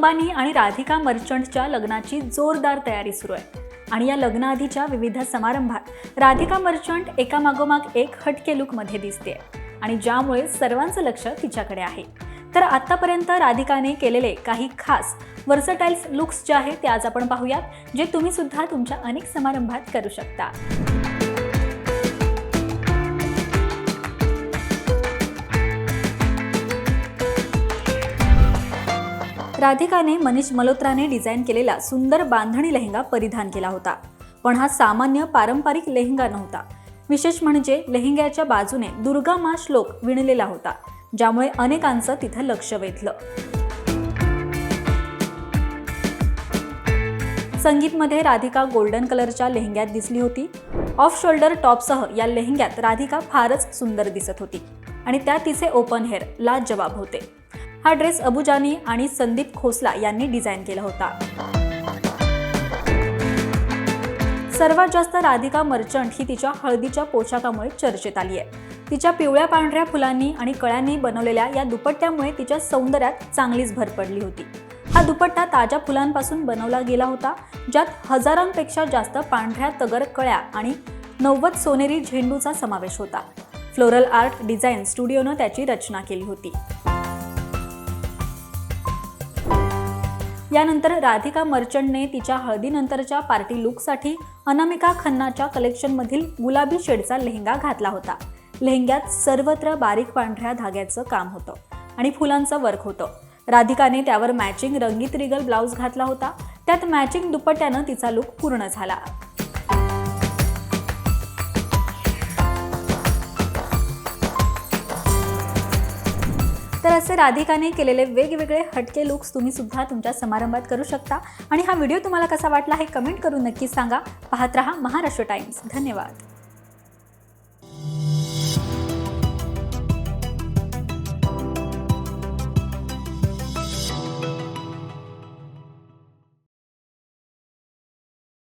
अंबानी आणि राधिका मर्चंटच्या लग्नाची जोरदार तयारी सुरू आहे आणि या लग्नाआधीच्या विविध समारंभात राधिका मर्चंट एकामागोमाग एक हटके लुकमध्ये दिसते आणि ज्यामुळे सर्वांचं लक्ष तिच्याकडे आहे। तर आतापर्यंत राधिकाने केलेले काही खास वर्सटाइल लुक्स जे आहेत ते आज आपण पाहूयात, जे तुम्ही सुद्धा तुमच्या अनेक समारंभात करू शकता। राधिकाने मनीष मल्होत्राने डिझाईन केलेला सुंदर बांधणी लेहंगा परिधान केला होता, पण हा सामान्य पारंपरिक लेहंगा नव्हता। विशेष म्हणजे लेहंग्याच्या बाजूने दुर्गा माँ श्लोक विणलेला होता, ज्यामुळे अनेकांचं तिथं लक्ष वेधलं। संगीतमध्ये राधिका गोल्डन कलरच्या लेहंग्यात दिसली होती। ऑफ शोल्डर टॉपसह या लेहंग्यात राधिका फारच सुंदर दिसत होती आणि त्या तिचे ओपन हेअर लाजवाब होते। हा ड्रेस अबू जानी आणि संदीप खोसला यांनी डिझाईन केला होता। सर्वात जास्त राधिका मर्चंट ही तिच्या हळदीच्या पोशाखामुळे चर्चेत आली आहे। तिच्या पिवळ्या पांढऱ्या फुलांनी आणि कळ्यांनी बनवलेल्या या दुपट्ट्यामुळे तिच्या सौंदर्यात चांगलीच भर पडली होती। हा दुपट्टा ताज्या फुलांपासून बनवला गेला होता, ज्यात हजारांपेक्षा जास्त पांढऱ्या तगर कळ्या आणि 90 सोनेरी झेंडूचा समावेश होता। फ्लोरल आर्ट डिझाईन स्टुडिओनं त्याची रचना केली होती। यानंतर राधिका मर्चंटने तिच्या हळदीनंतरच्या पार्टी लुकसाठी अनामिका खन्नाच्या कलेक्शनमधील गुलाबी शेडचा लेहंगा घातला होता। लेहंग्यात सर्वत्र बारीक पांढऱ्या धाग्याचं काम होतं आणि फुलांचं वर्क होतं। राधिकाने त्यावर मॅचिंग रंगीत रिगल ब्लाउज घातला होता, त्यात मॅचिंग दुपट्ट्यानं तिचा लुक पूर्ण झाला। तर असे राधिकाने केलेले वेगवेगळे हटके लुक्स तुम्ही सुद्धा तुमच्या समारंभात करू शकता आणि हा व्हिडिओ तुम्हाला कसा वाटला हे कमेंट करून नक्की सांगा। पाहत रहा महाराष्ट्र टाइम्स। धन्यवाद।